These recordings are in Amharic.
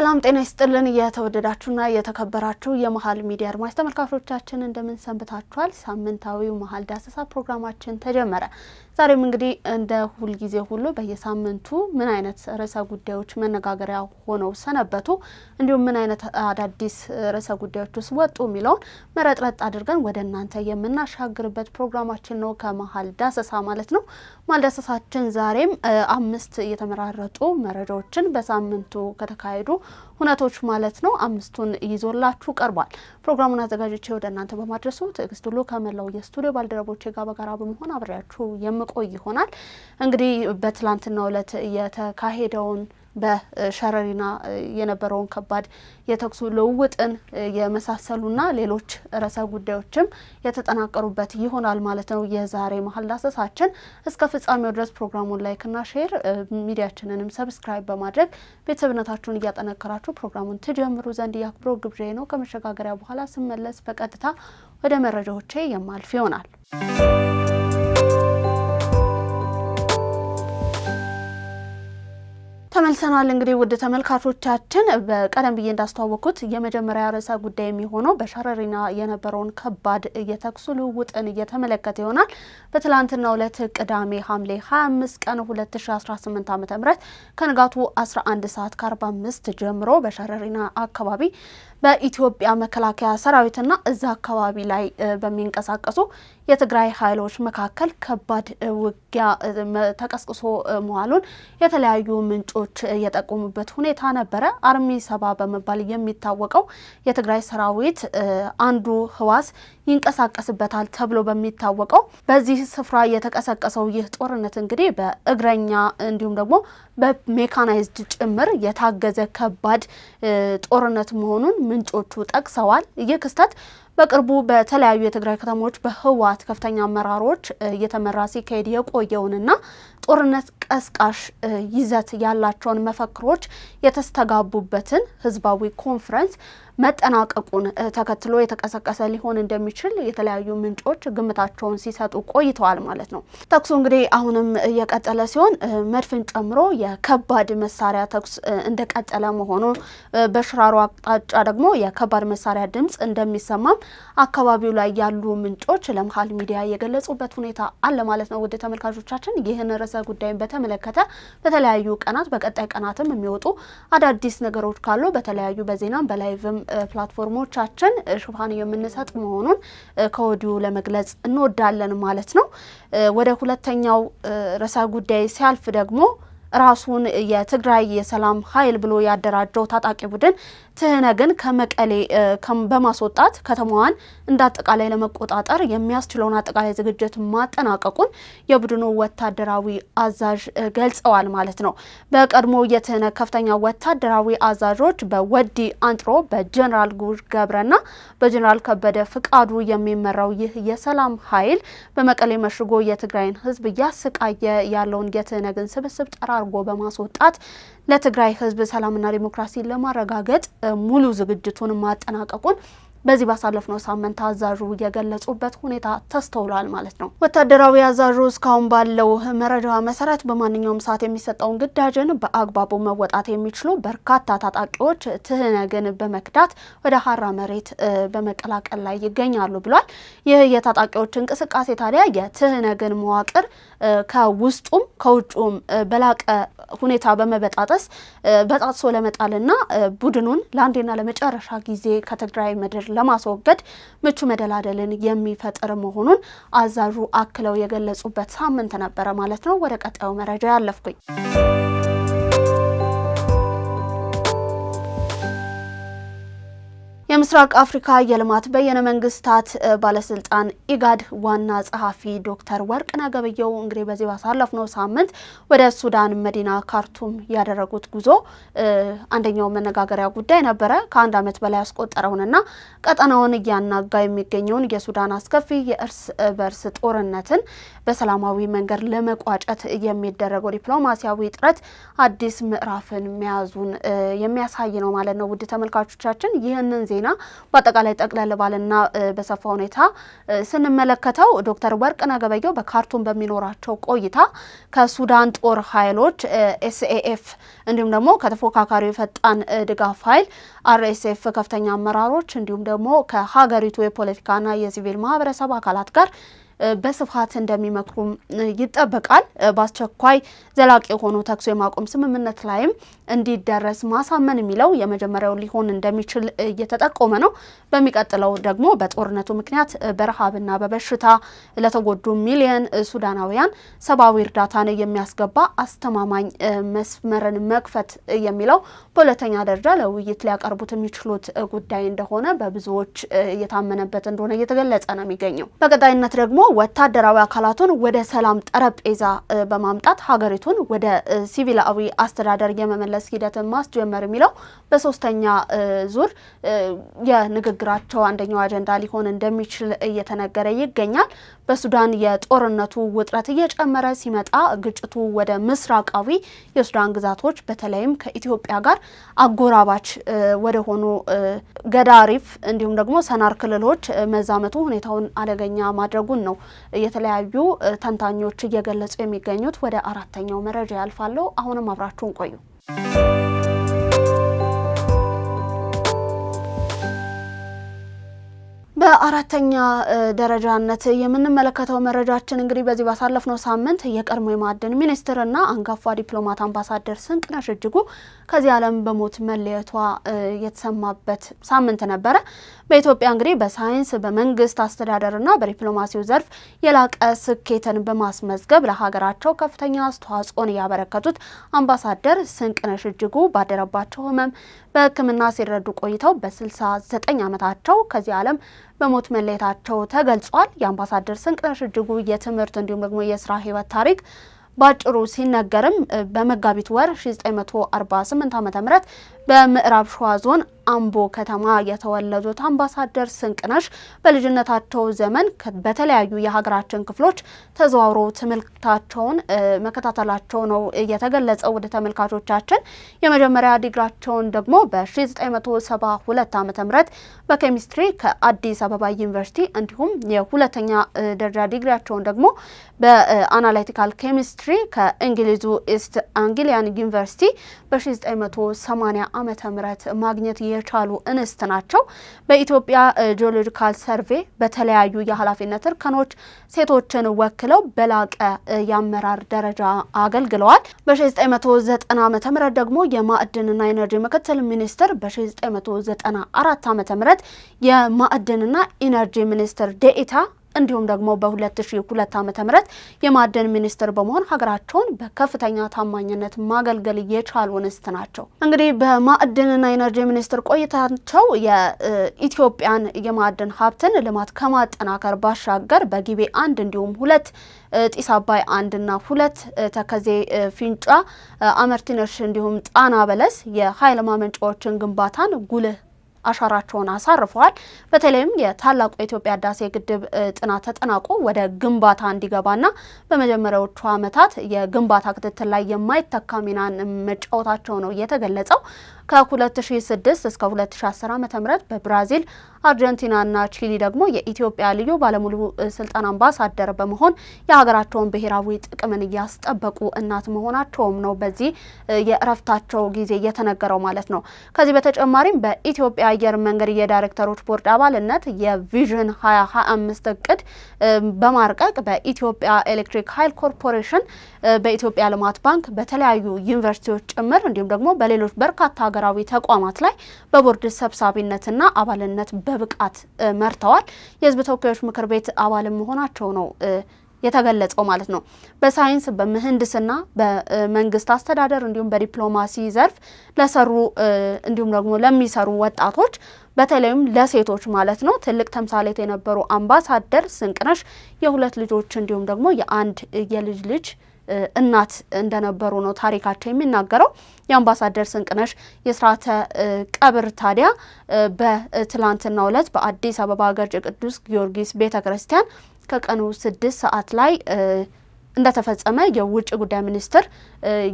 ሰላም ጤና ይስጥልን የተወደዳችሁና የተከበራችሁ የመሃል ሚዲያ አድማጭ ተመልካቾቻችን እንደምን ሰንብታችኋል? ሳምንታዊው መሃል ዳሰሳ ፕሮግራማችን ተጀመረ። ዛሬም እንግዲህ እንደ ሁል ጊዜ ሁሉ በየሳምንቱ ምን አይነት ርዕሰ ጉዳዮች መነጋገሪያ ሆነው ሰነበቱ እንዲሁም ምን አይነት አዳዲስ ርዕሰ ጉዳዮችስ ወጡ የሚለውን መረጥረጥ አድርገን ወደ እናንተ የምናሻግርበት ፕሮግራማችን ነው ከመሃል ዳሰሳ ማለት ነው። መሃል ዳሰሳችን ዛሬም 5 የተመራረጡ መረጃዎችን በሳምንቱ ከተካሄዱ ሁነቶች ማለት ነው 5ቱን ይዞላችሁ ቀርቧል። ፕሮግራሙን አዘጋጅቼ ወደ እናንተ በማድረሱ ትዕግስት ሁሉ ከመላው የስቱዲዮ ባልደረቦቼ ጋር በጋራ በመሆን አብሬያችሁ የምቆይ ይሆናል። እንግዲህ በትላንትናው ዕለት የተካሄደውን በሸረሪና የነበረውን ከባድ የተኩስ ልውውጥን የመሳሰሉና ሌሎች ርዕሰ ጉዳዮችም የተጠናቀሩበት ይሆናል ማለት ነው የዛሬ መሃል ዳሰሳችን። እስከ ፍጻሜው ድረስ ፕሮግራሙን ላይክና ሼር ሚዲያችንንም ሰብስክራይብ በማድረግ ቤተሰብነታችሁን እያጠነከራችሁ ፕሮግራሙን ትጀምሩ ዘንድ ያክብሮ ግብዣዬ ነው። ከመሸጋገሪያ በኋላ ስመለስ በቀጥታ ወደ መረጃዎቼ የማልፍ ይሆናል። ተመልሰናል። እንግዲህ ውድ ተመልካቾቻችን በቀደም ብዬ እንዳስተዋወቅኩት የመጀመሪያ ርዕሰ ጉዳይ የሚሆነው በሸረሪና የነበረውን ከባድ የተኩስ ልውውጥን እየተመለከተ ይሆናል። በትላንትናው ዕለት ቅዳሜ ሐምሌ 25 ቀን 2018 ዓ.ም ከንጋቱ 11 ሰዓት ከ45 ጀምሮ በሸረሪና አካባቢ በኢትዮጵያ መከላከያ ሰራዊትና እዛ አካባቢ ላይ በሚንቀሳቀሱ የትግራይ ኃይሎች መካከል ከባድ ውጊያ ተቀስቅሶ መዋሉን የተለያዩ ምንጮች የጠቆሙበት ሁኔታ ነበረ። አርሚ 70 በመባል የሚታወቀው የትግራይ ሰራዊት አንዱ ህዋስ ይንቀሳቀስበታል ተብሎ በሚታወቀው በዚህ ስፍራ የተቀሰቀሰው ይህ ጦርነት እንግዲህ በእግረኛ እንዲሁም ደግሞ በሜካናይዝድ ጭምር የታገዘ ከባድ ጦርነት መሆኑን ምንጮቹ ጠቅሰዋል። ይህ ክስተት በቅርቡ በተለያዩ የትግራይ ከተሞች በህወሓት ከፍተኛ አመራሮች እየተመራ ሲካሄድ የቆየውንና ጦርነት ቀስቃሽ ይዘት ያላቸውን መፈክሮች የተስተጋቡበትን ህዝባዊ ኮንፈረንስ መጠናቀቁን ተከትሎ የተቀሰቀሰ ሊሆን እንደሚችል የተለያዩ ምንጮች ግምታቸውን ሲሰጡ ቆይተዋል ማለት ነው። ተኩሱ እንግዲህ አሁንም እየቀጠለ ሲሆን መድፍን ጨምሮ የከባድ መሳሪያ ተኩስ እንደቀጠለ መሆኑ በሽራሮ አቅጣጫ ደግሞ የከባድ መሳሪያ ድምጽ እንደሚሰማም አካባቢው ላይ ያሉ ምንጮች ለመሃል ሚዲያ የገለጹበት ሁኔታ አለ ማለት ነው። ወደ ተመልካቾቻችን ይህን ርዕሰ ጉዳይን በተመለከተ በተለያዩ ቀናት በቀጣይ ቀናትም የሚወጡ አዳዲስ ነገሮች ካሉ በተለያዩ በዜናም በላይቭም ፕላትፎርሞቻችን ሽፋን የምንሰጥ መሆኑን ከወዲሁ ለመግለጽ እንወዳለን ማለት ነው። ወደ ሁለተኛው ርዕሰ ጉዳይ ሲያልፍ ደግሞ ራሱን የትግራይ የሰላም ኃይል ብሎ ያደራጀው ታጣቂ ቡድን ትህነግን ከመቀሌ በማስወጣት ከተማዋን እንዳጠቃላይ ለመቆጣጠር የሚያስችለውን አጠቃላይ ዝግጅት ማጠናቀቁን የቡድኑ ወታደራዊ አዛዥ ገልጸዋል ማለት ነው። በቀድሞ የትህነግ ከፍተኛ ወታደራዊ አዛዦች በወዲ አንጥሮ በጀነራል ጉር ገብረና በጀነራል ከበደ ፍቃዱ የሚመራው ይህ የሰላም ኃይል በመቀሌ መሽጎ የትግራይን ሕዝብ እያሰቃየ ያለውን የትህነግን ስብስብ ጠራርጎ በማስወጣት ለትግራይ ሕዝብ ሰላምና ዲሞክራሲ ለማረጋገጥ ሙሉ ዝግጅቱን ማጠናቀቁን በዚህ ባሳለፍነው ሳምንት አዛዡ የገለጹበት ሁኔታ ተስተውሏል ማለት ነው። ወታደራዊ አዛዡ እስካሁን ባለው መረጃ መሰረት በማንኛውም ሰዓት የሚሰጠውን ግዳጅን በአግባቡ መወጣት የሚችሉ በርካታ ታጣቂዎች ትህነግን በመክዳት ወደ ሀራ መሬት በመቀላቀል ላይ ይገኛሉ ብሏል። ይህ የታጣቂዎች እንቅስቃሴ ታዲያ የትህነግን መዋቅር ከውስጡም ከውጭም በላቀ ሁኔታ በመበጣጠስ በጣጥሶ ለመጣልና ቡድኑን ለአንዴና ለመጨረሻ ጊዜ ከትግራይ ምድር ለማስወገድ ምቹ መደላደልን የሚፈጥር መሆኑን አዛዡ አክለው የገለጹበት ሳምንት ነበረ ማለት ነው። ወደ ቀጣዩ መረጃ ያለፍኩኝ የምስራቅ አፍሪካ የልማት በየነ መንግስታት ባለስልጣን ኢጋድ ዋና ጸሐፊ ዶክተር ወርቅነህ ገበየሁ እንግዲህ በዚህ ባሳለፍነው ሳምንት ወደ ሱዳን መዲና ካርቱም ያደረጉት ጉዞ አንደኛው መነጋገሪያ ጉዳይ ነበረ። ከአንድ ዓመት በላይ ያስቆጠረውንና ቀጠናውን እያናጋ የሚገኘውን የሱዳን አስከፊ የእርስ በርስ ጦርነትን በሰላማዊ መንገድ ለመቋጨት የሚደረገው ዲፕሎማሲያዊ ጥረት አዲስ ምዕራፍን መያዙን የሚያሳይ ነው ማለት ነው። ውድ ተመልካቾቻችን ይህንን ዜና በአጠቃላይ ጠቅለል ባለና በሰፋ ሁኔታ ስንመለከተው ዶክተር ወርቅነህ ገበየሁ በካርቱም በሚኖራቸው ቆይታ ከሱዳን ጦር ኃይሎች ኤስኤኤፍ እንዲሁም ደግሞ ከተፎካካሪው ፈጣን ድጋፍ ኃይል አርኤስኤፍ ከፍተኛ አመራሮች እንዲሁም ደግሞ ከሀገሪቱ የፖለቲካና የሲቪል ማህበረሰብ አካላት ጋር በስፋት እንደሚመክሩ ይጠበቃል። በአስቸኳይ ዘላቂ የሆኑ ተኩስ የማቆም ስምምነት ላይም እንዲደረስ ማሳመን የሚለው የመጀመሪያው ሊሆን እንደሚችል እየተጠቆመ ነው። በሚቀጥለው ደግሞ በጦርነቱ ምክንያት በረሃብና በበሽታ ለተጎዱ ሚሊዮን ሱዳናውያን ሰብአዊ እርዳታን የሚያስገባ አስተማማኝ መስመርን መክፈት የሚለው በሁለተኛ ደረጃ ለውይይት ሊያቀርቡት የሚችሉት ጉዳይ እንደሆነ በብዙዎች እየታመነበት እንደሆነ እየተገለጸ ነው የሚገኘው። በቀጣይነት ደግሞ ወታደራዊ አካላቱን ወደ ሰላም ጠረጴዛ በማምጣት ሀገሪቱን ወደ ሲቪላዊ አስተዳደር የመመለስ ሂደትን ማስጀመር የሚለው በሶስተኛ ዙር የንግግራቸው አንደኛው አጀንዳ ሊሆን እንደሚችል እየተነገረ ይገኛል። በሱዳን የጦርነቱ ውጥረት እየጨመረ ሲመጣ ግጭቱ ወደ ምስራቃዊ የሱዳን ግዛቶች በተለይም ከኢትዮጵያ ጋር አጎራባች ወደ ሆኑ ገዳሪፍ እንዲሁም ደግሞ ሰናር ክልሎች መዛመቱ ሁኔታውን አደገኛ ማድረጉን ነው የተለያዩ ተንታኞች እየገለጹ የሚገኙት። ወደ አራተኛው መረጃ ያልፋለሁ። አሁንም አብራችሁን ቆዩ። በአራተኛ ደረጃነት የምንመለከተው መረጃችን እንግዲህ በዚህ ባሳለፍነው ሳምንት የቀድሞ የማዕድን ሚኒስትርና አንጋፋ ዲፕሎማት አምባሳደር ስንቅነሽ እጅጉ ከዚህ ዓለም በሞት መለየቷ የተሰማበት ሳምንት ነበረ። በኢትዮጵያ እንግዲህ በሳይንስ በመንግስት አስተዳደርና በዲፕሎማሲው ዘርፍ የላቀ ስኬትን በማስመዝገብ ለሀገራቸው ከፍተኛ አስተዋጽኦን ያበረከቱት አምባሳደር ስንቅነሽ እጅጉ ባደረባቸው ህመም በሕክምና ሲረዱ ቆይተው በ69 ዓመታቸው ከዚህ ዓለም በሞት መለየታቸው ተገልጿል። የአምባሳደር ስንቅነሽ እጅጉ የትምህርት እንዲሁም ደግሞ የስራ ህይወት ታሪክ ባጭሩ ሲነገርም በመጋቢት ወር 1948 ዓ.ም በምዕራብ ሸዋ ዞን አምቦ ከተማ የተወለዱት አምባሳደር ስንቅነሽ በልጅነታቸው ዘመን በተለያዩ የሀገራችን ክፍሎች ተዘዋውረው ትምህርታቸውን መከታተላቸው ነው የተገለጸው። ወደ ተመልካቾቻችን የመጀመሪያ ዲግሪያቸውን ደግሞ በ1972 ዓ.ም በኬሚስትሪ ከአዲስ አበባ ዩኒቨርሲቲ እንዲሁም የሁለተኛ ደረጃ ዲግሪያቸውን ደግሞ በአናላይቲካል ኬሚስትሪ ከእንግሊዙ ኢስት አንግሊያን ዩኒቨርሲቲ በ1980 ዓመተ ምህረት ማግኘት የቻሉ እንስት ናቸው። በኢትዮጵያ ጂኦሎጂካል ሰርቬይ በተለያዩ የኃላፊነት እርከኖች ሴቶችን ወክለው በላቀ የአመራር ደረጃ አገልግለዋል። በ1990 ዓመተ ምህረት ደግሞ የማዕድንና ኢነርጂ ምክትል ሚኒስትር፣ በ1994 ዓመተ ምህረት የማዕድንና ኢነርጂ ሚኒስትር ዴኤታ እንዲሁም ደግሞ በ2002 ዓመተ ምህረት የማዕድን ሚኒስትር በመሆን ሀገራቸውን በከፍተኛ ታማኝነት ማገልገል የቻሉ እንስት ናቸው። እንግዲህ በማዕድንና ኢነርጂ ሚኒስትር ቆይታቸው የኢትዮጵያን የማዕድን ሀብትን ልማት ከማጠናከር ባሻገር በጊቤ 1 እንዲሁም 2 ጢስ አባይ 1 እና 2 ተከዜ ፊንጫ አመርቲነሽ እንዲሁም ጣና በለስ የኃይል ማመንጫዎችን ግንባታን ጉልህ አሻራቸውን አሳርፈዋል። በተለይም የታላቁ የኢትዮጵያ ህዳሴ ግድብ ጥናት ተጠናቆ ወደ ግንባታ እንዲገባና በመጀመሪያዎቹ ዓመታት የግንባታ ክትትል ላይ የማይተካ ሚናን መጫወታቸው ነው የተገለጸው። ከ2006 እስከ 2010 ዓ.ም በብራዚል አርጀንቲናና ቺሊ ደግሞ የኢትዮጵያ ልዩ ባለሙሉ ስልጣን አምባሳደር በመሆን የሀገራቸውን ብሔራዊ ጥቅምን እያስጠበቁ እናት መሆናቸውም ነው በዚህ የእረፍታቸው ጊዜ የተነገረው ማለት ነው። ከዚህ በተጨማሪም በኢትዮጵያ አየር መንገድ የዳይሬክተሮች ቦርድ አባልነት የቪዥን 2025 እቅድ በማርቀቅ በኢትዮጵያ ኤሌክትሪክ ኃይል ኮርፖሬሽን፣ በኢትዮጵያ ልማት ባንክ፣ በተለያዩ ዩኒቨርሲቲዎች ጭምር እንዲሁም ደግሞ በሌሎች በርካታ ሀገራዊ ተቋማት ላይ በቦርድ ሰብሳቢነትና አባልነት በብቃት መርተዋል። የህዝብ ተወካዮች ምክር ቤት አባል መሆናቸው ነው የተገለጸው ማለት ነው። በሳይንስ በምህንድስና በመንግስት አስተዳደር እንዲሁም በዲፕሎማሲ ዘርፍ ለሰሩ እንዲሁም ደግሞ ለሚሰሩ ወጣቶች በተለይም ለሴቶች ማለት ነው ትልቅ ተምሳሌት የነበሩ አምባሳደር ስንቅነሽ የሁለት ልጆች እንዲሁም ደግሞ የአንድ የልጅ ልጅ እናት እንደነበሩ ነው ታሪካቸው የሚናገረው። የአምባሳደር ስንቅነሽ የስርዓተ ቀብር ታዲያ በትላንትናው ዕለት በአዲስ አበባ ገርጂ ቅዱስ ጊዮርጊስ ቤተክርስቲያን ከቀኑ 6 ሰዓት ላይ እንደተፈጸመ የውጭ ጉዳይ ሚኒስትር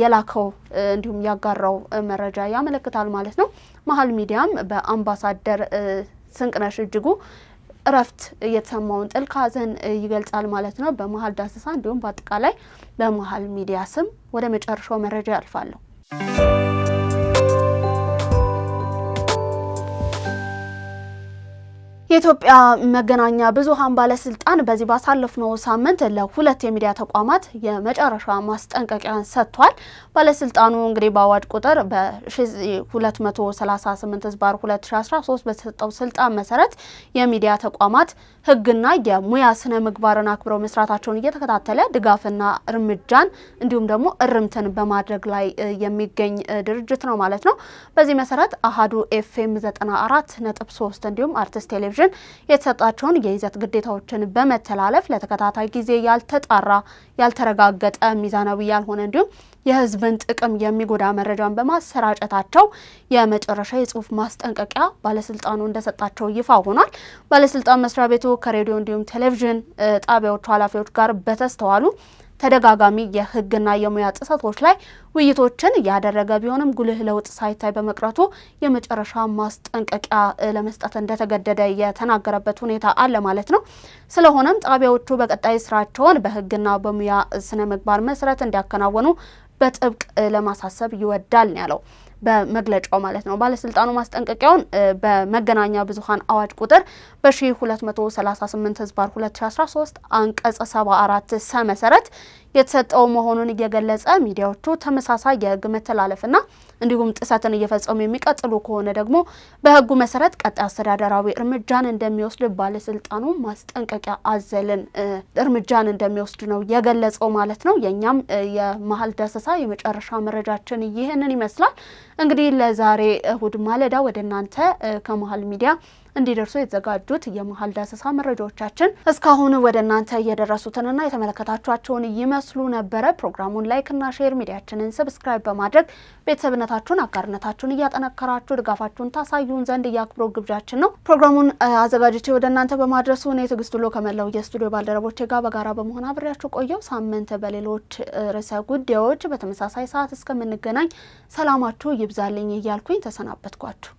የላከው እንዲሁም ያጋራው መረጃ ያመለክታል ማለት ነው። መሀል ሚዲያም በአምባሳደር ስንቅነሽ እጅጉ እረፍት የተሰማውን ጥልቅ ሐዘን ይገልጻል ማለት ነው። በመሀል ዳሰሳ እንዲሁም በአጠቃላይ በመሀል ሚዲያ ስም ወደ መጨረሻው መረጃ ያልፋለሁ። የኢትዮጵያ መገናኛ ብዙሃን ባለስልጣን በዚህ ባሳለፍነው ሳምንት ለሁለት የሚዲያ ተቋማት የመጨረሻ ማስጠንቀቂያ ሰጥቷል። ባለስልጣኑ እንግዲህ በአዋጅ ቁጥር በ238/2013 በተሰጠው ስልጣን መሰረት የሚዲያ ተቋማት ሕግና የሙያ ስነ ምግባርን አክብረው መስራታቸውን እየተከታተለ ድጋፍና እርምጃን እንዲሁም ደግሞ እርምትን በማድረግ ላይ የሚገኝ ድርጅት ነው ማለት ነው። በዚህ መሰረት አሃዱ ኤፍኤም 94.3 እንዲሁም አርትስ ቴሌቪዥን የተሰጣቸውን የይዘት ግዴታዎችን በመተላለፍ ለተከታታይ ጊዜ ያልተጣራ ያልተረጋገጠ ሚዛናዊ ያልሆነ እንዲሁም የህዝብን ጥቅም የሚጎዳ መረጃን በማሰራጨታቸው የመጨረሻ የጽሁፍ ማስጠንቀቂያ ባለስልጣኑ እንደሰጣቸው ይፋ ሆኗል። ባለስልጣን መስሪያ ቤቱ ከሬዲዮ እንዲሁም ቴሌቪዥን ጣቢያዎቹ ኃላፊዎች ጋር በተስተዋሉ ተደጋጋሚ የህግና የሙያ ጥሰቶች ላይ ውይይቶችን ያደረገ ቢሆንም ጉልህ ለውጥ ሳይታይ በመቅረቱ የመጨረሻ ማስጠንቀቂያ ለመስጠት እንደተገደደ የተናገረበት ሁኔታ አለ ማለት ነው። ስለሆነም ጣቢያዎቹ በቀጣይ ስራቸውን በህግና በሙያ ስነ ምግባር መሰረት እንዲያከናወኑ በጥብቅ ለማሳሰብ ይወዳል ያለው በመግለጫው ማለት ነው። ባለስልጣኑ ማስጠንቀቂያውን በመገናኛ ብዙሃን አዋጅ ቁጥር በ1238/2013 አንቀጽ 74 ሰ መሰረት የተሰጠው መሆኑን እየገለጸ ሚዲያዎቹ ተመሳሳይ የህግ መተላለፍና እንዲሁም ጥሰትን እየፈጸሙ የሚቀጥሉ ከሆነ ደግሞ በህጉ መሰረት ቀጣይ አስተዳደራዊ እርምጃን እንደሚወስድ ባለስልጣኑ ማስጠንቀቂያ አዘልን እርምጃን እንደሚወስድ ነው የገለጸው ማለት ነው። የኛም የመሀል ዳሰሳ የመጨረሻ መረጃችን ይህንን ይመስላል። እንግዲህ ለዛሬ እሁድ ማለዳ ወደ እናንተ ከመሀል ሚዲያ እንዲደርሱ የተዘጋጁት የመሀል ዳሰሳ መረጃዎቻችን እስካሁን ወደ እናንተ እየደረሱትንና የተመለከታችኋቸውን ይመስሉ ነበረ። ፕሮግራሙን ላይክና ሼር ሚዲያችንን ሰብስክራይብ በማድረግ ቤተሰብነታችሁን አጋርነታችሁን እያጠነከራችሁ ድጋፋችሁን ታሳዩን ዘንድ የአክብሮ ግብዣችን ነው። ፕሮግራሙን አዘጋጅቼ ወደ እናንተ በማድረሱ እኔ ትዕግስት ሁሉ ከመላው የስቱዲዮ ባልደረቦቼ ጋር በጋራ በመሆን አብሬያችሁ ቆየው። ሳምንት በሌሎች ርዕሰ ጉዳዮች በተመሳሳይ ሰዓት እስከምንገናኝ ሰላማችሁ ይብዛልኝ እያልኩኝ ተሰናበትኳችሁ።